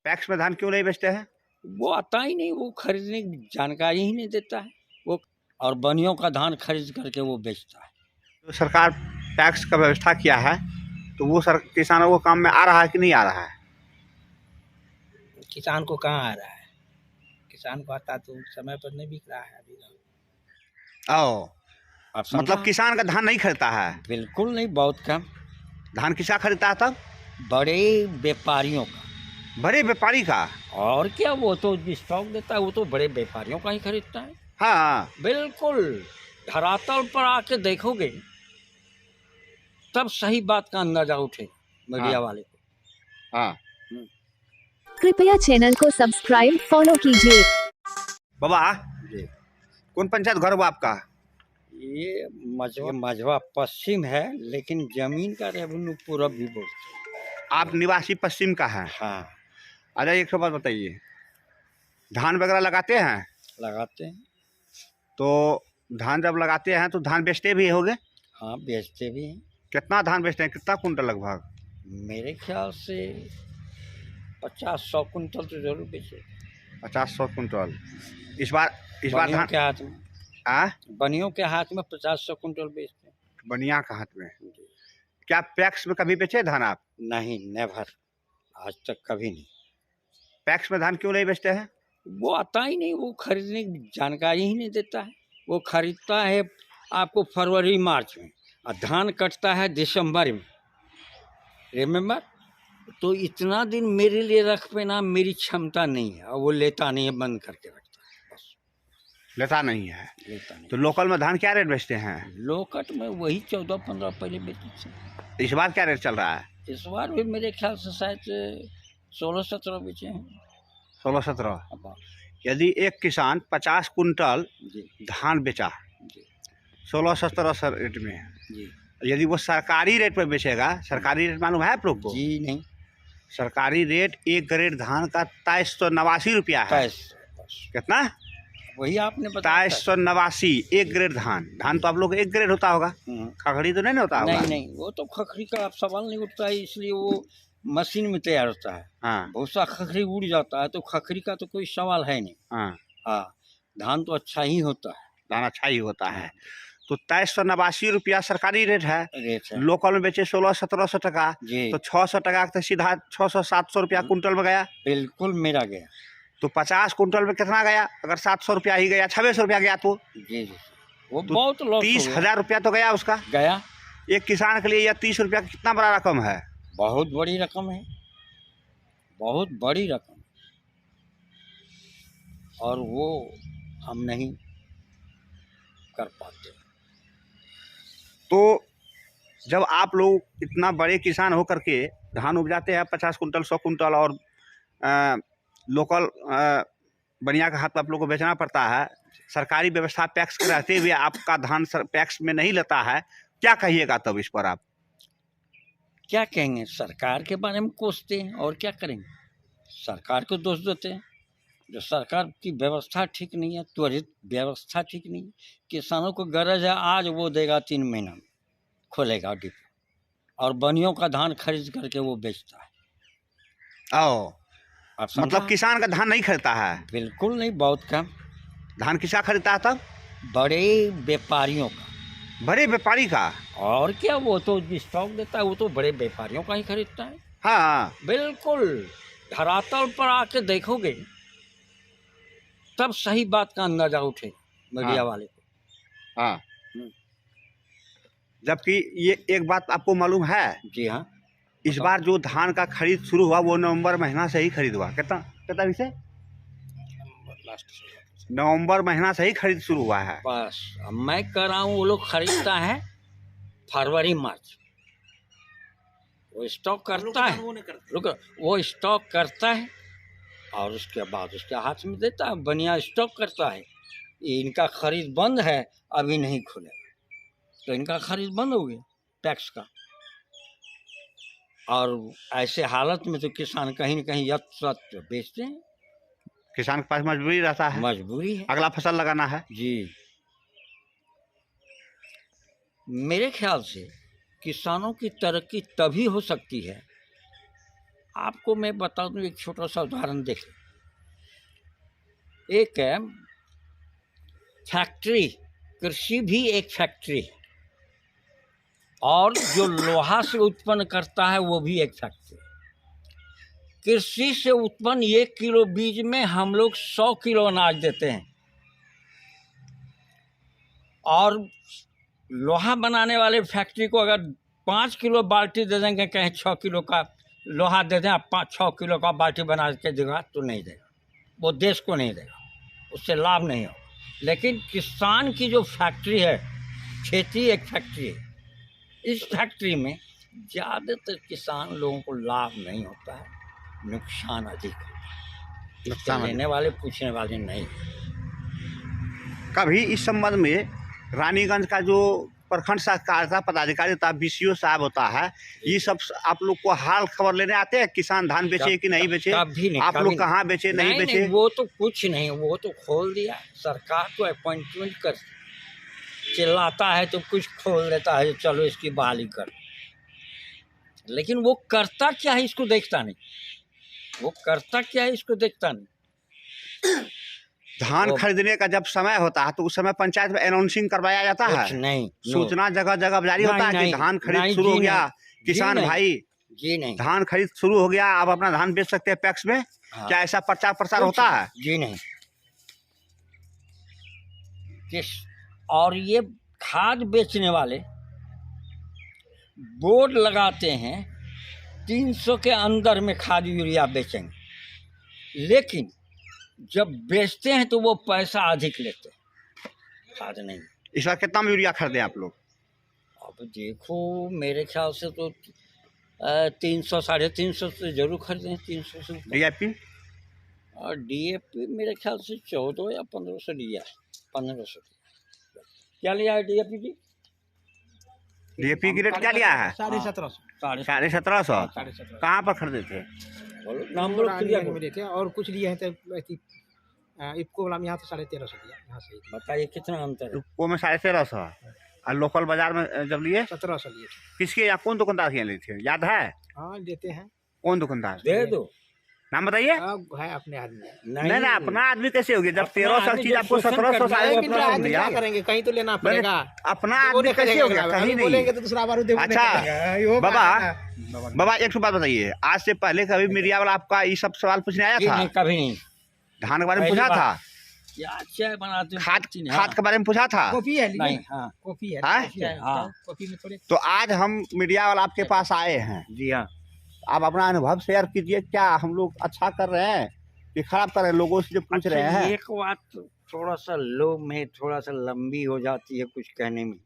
PACS में धान क्यों नहीं बेचते हैं? वो आता ही नहीं, वो खरीदने की जानकारी ही नहीं देता है वो, और बनियों का धान खरीद करके वो बेचता है। जो सरकार पैक्स का व्यवस्था किया है तो वो किसानों को काम में आ रहा है कि नहीं आ रहा है? किसान को कहाँ आ रहा है? किसान को आता तो समय पर नहीं बिक रहा है अभी। आप मतलब किसान का धान नहीं खरीदता है? बिल्कुल नहीं, बहुत कम। धान किसा खरीदता है तब? बड़े व्यापारियों का। बड़े व्यापारी का? और क्या, वो तो स्टॉक देता है, वो तो बड़े व्यापारियों का ही खरीदता है। हाँ बिल्कुल, धरातल पर आके देखोगे तब सही बात का अंदाजा उठेगा मीडिया वाले को। हाँ। कृपया चैनल को सब्सक्राइब फॉलो कीजिए। बाबा जी, कौन पंचायत घर हुआ आपका? ये मझवा पश्चिम है, लेकिन जमीन का रेवेन्यू पूरब भी बोलते हैं। आप निवासी पश्चिम का है? हाँ, अच्छा एक बात बताइए, धान वगैरह लगाते हैं? लगाते हैं। तो धान जब लगाते हैं तो धान बेचते भी होंगे? हाँ, बेचते भी हैं। कितना धान बेचते हैं, कितना कुंटल लगभग? मेरे ख्याल से 50-100 कुंटल तो जरूर बेचे। 50-100 कुंटल। इस बार धान के हाथ में, बनियों के हाथ में 50-100 कुंटल बेचते हैं। बनिया का हाथ में। क्या पैक्स में कभी बेचे धान आप? नहीं, नेवर, आज तक कभी नहीं। पैक्स में धान क्यों नहीं बेचते हैं? वो आता ही नहीं, वो खरीदने की जानकारी ही नहीं देता है। वो खरीदता है आपको फरवरी मार्च में, और धान कटता है दिसंबर में। रिमेम्बर? तो इतना दिन मेरे लिए रख पाना मेरी क्षमता नहीं है, और वो लेता नहीं है, बंद करके रखता है बस। लेता नहीं है? लेता नहीं। तो लोकल में धान क्या रेट बेचते हैं? लोकट में वही 14-15 पहले बेची थी। इस बार क्या रेट चल रहा है? इस बार भी मेरे ख्याल से शायद 16-17 बेचे हैं। 16-17। यदि एक किसान 50 कुंटल धान बेचा 16-17 रेट में, जी, यदि वो सरकारी रेट पर बेचेगा, सरकारी रेट मालूम है आप लोग को? जी नहीं, सरकारी रेट एक ग्रेड धान का 2389 रुपया है। कितना? वही आपने बताया। 2389 एक ग्रेड धान तो आप लोग एक ग्रेड होता होगा, खखड़ी तो नहीं होता होगा? नहीं, वो तो खखड़ी का आप सवाल नहीं उठता है, इसलिए वो मशीन में तैयार होता है। हाँ। भूसा खखड़ी उड़ जाता है, तो खखड़ी का तो कोई सवाल है नहीं। हाँ, धान तो अच्छा ही होता है। धान अच्छा ही होता है। तो 2389 रुपया सरकारी रेट है। लोकल में बेचे 1600-1700 टका, तो 600 टका तो सीधा 600-700 रुपया कुंटल में गया। बिल्कुल मेरा गया। तो 50 कुंटल में कितना गया? अगर 700 रुपया ही गया, 2600 रुपया गया तो जी, वो तो बहुत लॉस। 30,000 रुपया तो गया उसका। गया। एक किसान के लिए यह 30 रुपया कितना बड़ा रकम है? बहुत बड़ी रकम है, बहुत बड़ी रकम, और वो हम नहीं कर पाते। तो जब आप लोग इतना बड़े किसान हो करके धान उपजाते हैं 50 कुंटल 100 कुंटल, और लोकल बनिया का हाथ में आप लोग को बेचना पड़ता है, सरकारी व्यवस्था पैक्स के रहते हुए आपका धान पैक्स में नहीं लेता है, क्या कहिएगा तब इस पर आप? क्या कहेंगे? सरकार के बारे में कोसते हैं, और क्या करेंगे? सरकार को दोष देते हैं। जो सरकार की व्यवस्था ठीक नहीं है, त्वरित व्यवस्था ठीक नहीं है। किसानों को गरज है, आज वो देगा 3 महीना में खोलेगा डिपो, और बनियों का धान खरीद करके वो बेचता है। मतलब किसान का धान नहीं खरीदता है? बिल्कुल नहीं, बहुत कम। धान किसा खरीदता है तब? बड़े व्यापारियों का। बड़े व्यापारी का? और क्या, वो तो स्टॉक देता है, वो तो बड़े व्यापारियों का ही खरीदता है। हाँ बिल्कुल, धरातल पर आके देखोगे तब सही बात का अंदाजा उठेगा मीडिया वाले को। हाँ। जबकि ये एक बात आपको मालूम है? जी हाँ। इस बार जो धान का खरीद शुरू हुआ वो नवंबर महीना से ही खरीद हुआ। कितना विषय? नवंबर महीना से ही खरीद शुरू हुआ है। बस अब मैं कह रहा हूँ, वो लोग खरीदता है फरवरी मार्च, वो स्टॉक करता है, वो स्टॉक करता है, और उसके बाद उसके हाथ में देता है। बनिया स्टॉक करता है, इनका खरीद बंद है, अभी नहीं खुलेगा, तो इनका खरीद बंद हो गया टैक्स का। और ऐसे हालत में तो किसान कहीं न कहीं यत सत बेचते हैं। किसान के पास मजबूरी रहता है, मजबूरी है, अगला फसल लगाना है। जी, मेरे ख्याल से किसानों की तरक्की तभी हो सकती है, आपको मैं बता दूं, एक छोटा सा उदाहरण देख। एक फैक्ट्री, कृषि भी एक फैक्ट्री है, और जो लोहा से उत्पन्न करता है वो भी एक फैक्ट्री। कृषि से उत्पन्न 1 किलो बीज में हम लोग 100 किलो अनाज देते हैं, और लोहा बनाने वाले फैक्ट्री को अगर 5 किलो बाल्टी दे देंगे, कहीं 6 किलो का लोहा दे दें, 5-6 किलो का बाल्टी बना के देगा तो नहीं देगा, वो देश को नहीं देगा, उससे लाभ नहीं होगा। लेकिन किसान की जो फैक्ट्री है, खेती एक फैक्ट्री है, इस फैक्ट्री में ज़्यादातर किसान लोगों को लाभ नहीं होता है, नुकसान अधिक होता है। लेने वाले पूछने वाले नहीं। कभी इस संबंध में रानीगंज का जो प्रखंड सहकारिता पदाधिकारी होता है, BCO साहब होता है, ये सब आप लोग को हाल खबर लेने आते हैं, किसान धान बेचे कि नहीं बेचे, कभी नहीं, आप लोग कहाँ बेचे नहीं बेचे? वो तो कुछ नहीं, वो तो खोल दिया। सरकार तो अपॉइंटमेंट कर चिल्लाता है तो कुछ खोल देता है, चलो इसकी बहाली कर, लेकिन वो करता क्या है इसको देखता नहीं, वो करता क्या है इसको देखता नहीं। धान खरीदने का जब समय होता है तो उस समय पंचायत में अनाउंसिंग करवाया जाता है, नहीं, सूचना जगह जगह जारी होता है कि धान खरीद शुरू हो गया, किसान भाई जी नहीं, धान खरीद शुरू हो गया, आप अपना धान बेच सकते हैं पैक्स में। हाँ। क्या ऐसा प्रचार प्रसार होता है? जी नहीं। और ये खाद बेचने वाले बोर्ड लगाते हैं 300 के अंदर में खाद यूरिया बेचेंगे, लेकिन जब बेचते हैं तो वो पैसा अधिक लेते हैं, खाद नहीं। इस बार कितना में यूरिया खरीदे आप लोग? अब देखो, मेरे ख्याल से तो 300-350 से जरूर खरीदे हैं, 300 से। DAP और DAP मेरे ख्याल से 14 या 1500 लिया है, 1500। क्या लिया है DAP जी? DAP की रेट क्या लिया है? 1750। 1750। कहाँ पर खरीदे थे? नाम बोलो, क्लियर में देखे, और कुछ लिए हैं तो इफको वाला में यहाँ तो 1350 लिया, यहाँ से बताइए कितना अंतर है। वो में 1350 और लोकल बाजार में जब लिए 1700 लिए थे। किसके यहाँ, कौन दुकानदार के यहाँ लिए थे, याद है? हाँ देते हैं। कौन दुकानदार? दे दो, नाम बताइए। है अपने आदमी। नहीं ना, अपना आदमी कैसे हो गया जब 1300 चीज आपको 1700 क्या करेंगे, कहीं तो लेना पड़ेगा। अपना आदमी कैसे हो गया? कहीं नहीं बोलेंगे तो दूसरा बार अच्छा बाबा एक बात बताइए, आज से पहले कभी मीडिया वाला आपका ये सब सवाल पूछने आया था? नहीं, कभी नहीं। धान के बारे में पूछा था? क्या चाय बनाते हो? खाद के बारे में पूछा था? कॉफी है नहीं, हाँ कॉफी है, हाँ। कॉफी में थोड़े। तो आज हम मीडिया वाला आपके पास आए हैं, जी हाँ। आप अपना अनुभव शेयर कीजिए, क्या हम लोग अच्छा कर रहे हैं कि खराब कर रहे हैं? लोगों से जो पूछ रहे हैं। एक बात थोड़ा सा लो में थोड़ा सा लंबी हो जाती है कुछ कहने में।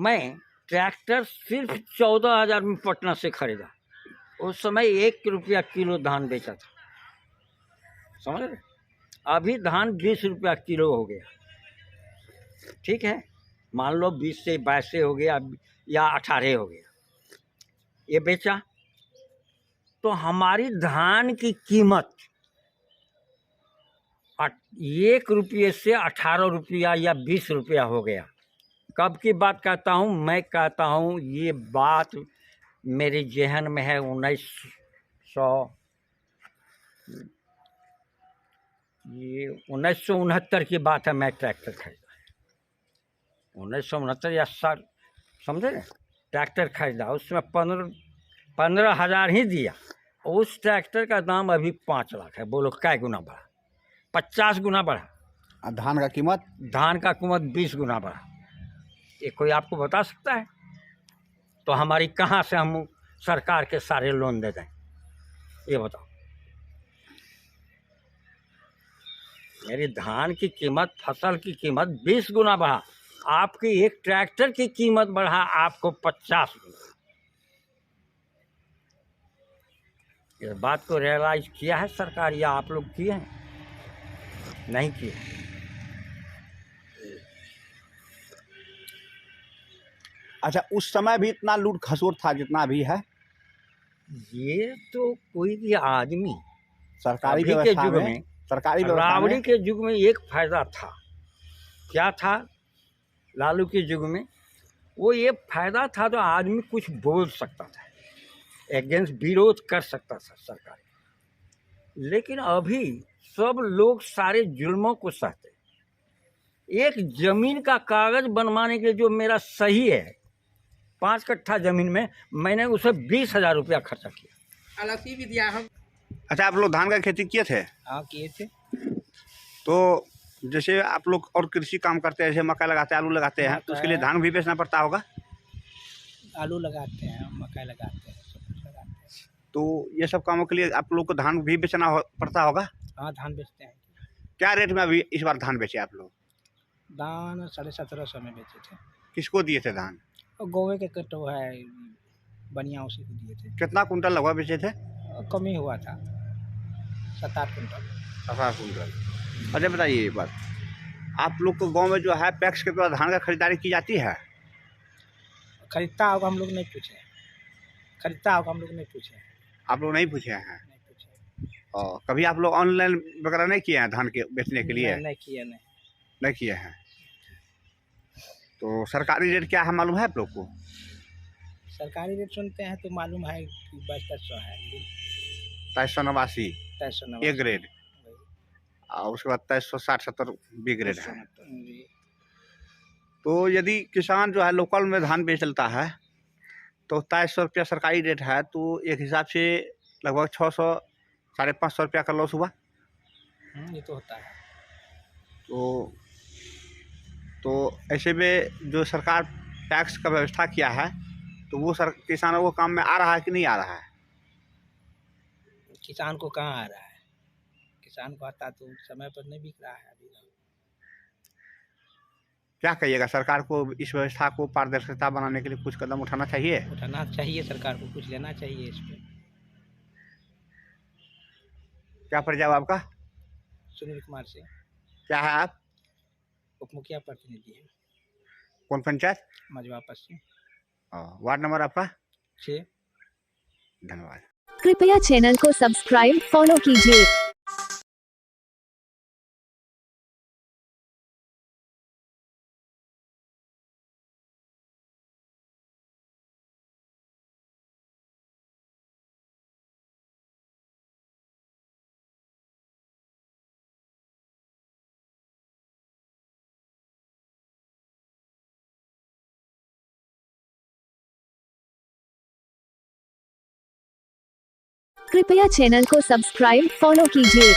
मैं ट्रैक्टर सिर्फ 14,000 में पटना से खरीदा, उस समय 1 रुपया किलो धान बेचा था, समझ रहे? अभी धान 20 रुपया किलो हो गया, ठीक है, मान लो 20 से 22 हो गया या 18 हो गया, ये बेचा तो हमारी धान की कीमत 1 रुपये से 18 रुपया या 20 रुपया हो गया। कब की बात कहता हूँ? मैं कहता हूँ ये बात मेरे जहन में है 1969 की बात है। मैं ट्रैक्टर खरीदा 1969 या 60, समझे ना? ट्रैक्टर खरीदा, उसमें 15,000 ही दिया। उस ट्रैक्टर का दाम अभी 5 लाख है। बोलो क्या गुना बढ़ा? 50 गुना बढ़ा। धान का कीमत? धान का कीमत 20 गुना बढ़ा। ये कोई आपको बता सकता है? तो हमारी कहाँ से हम सरकार के सारे लोन दे दें, ये बताओ। मेरी धान की कीमत, फसल की कीमत 20 गुना बढ़ा, आपकी एक ट्रैक्टर की कीमत बढ़ा आपको 50 गुना। इस बात को रियलाइज किया है सरकार या आप लोग किए हैं? नहीं किए। अच्छा, उस समय भी इतना लूट खसोट था जितना भी है? ये तो कोई भी आदमी सरकारी के व्यवस्था युग में, में, सरकारी व्यवस्था रावड़ी में के युग में एक फायदा था। क्या था? लालू के युग में वो ये फायदा था तो आदमी कुछ बोल सकता था। अगेंस्ट विरोध कर सकता था सरकार, लेकिन अभी सब लोग सारे जुल्मों को सहते। एक जमीन का कागज बनवाने के लिए जो मेरा सही है 5 कट्ठा जमीन में, मैंने उसे 20,000 रुपया खर्चा किया। अलग भी दिया हम। अच्छा, आप लोग धान का खेती किए थे? हाँ किए थे। तो जैसे आप लोग और कृषि काम करते हैं, जैसे मक्का लगाते हैं, आलू लगाते हैं, तो उसके लिए धान भी बेचना पड़ता होगा? आलू लगाते हैं, मकई लगाते हैं, सब कुछ लगाते हैं। तो ये सब कामों के लिए आप लोग को धान भी बेचना पड़ता होगा? हाँ धान बेचते हैं। क्या रेट में अभी इस बार धान बेचे आप लोग? धान 1750 में बेचे थे। किसको दिए थे धान? और गोवे के कटो है बढ़िया, उसी को दिए थे। कितना कुंटल लगभग बेचे थे? और कम ही हुआ था, 7-8 कुंटल। 7 कुंटल। अच्छा बताइए ये बात, आप लोग को गांव में जो है पैक्स के द्वारा धान का खरीदारी की जाती है? खरीदता होगा, हम लोग नहीं पूछे। खरीदता होगा, हम लोग नहीं पूछे। आप लोग नहीं पूछे हैं? नहीं पूछे। और कभी आप लोग ऑनलाइन वगैरह नहीं किए हैं धान के बेचने के लिए? नहीं किए, नहीं किए हैं। तो सरकारी रेट क्या है मालूम है आप लोग को? सरकारी रेट सुनते हैं तो मालूम है कि 2200 है। 2389 ए ग्रेड, और उसके बाद 2360-70 बी ग्रेड है। तो यदि किसान जो है लोकल में धान बेचता है तो 2300 रुपया सरकारी रेट है, तो एक हिसाब से लगभग 600-550 रुपया का लॉस हुआ। ये तो होता है। तो ऐसे में जो सरकार टैक्स का व्यवस्था किया है, तो वो किसानों को काम में आ रहा है कि नहीं आ रहा है? किसान को कहाँ आ रहा है? किसान को आता तो समय पर नहीं बिक रहा है अभी। क्या कहिएगा, सरकार को इस व्यवस्था को पारदर्शिता बनाने के लिए कुछ कदम उठाना चाहिए? उठाना चाहिए, सरकार को कुछ लेना चाहिए इस पे। क्या परिचय आपका? सुनील कुमार से। क्या है आप? उप मुखिया प्रतिनिधि है। कौन पंचायत? मजवा पश्चिम। वार्ड नंबर आपका? 6। धन्यवाद। कृपया चैनल को सब्सक्राइब फॉलो कीजिए। कृपया चैनल को सब्सक्राइब फॉलो कीजिए।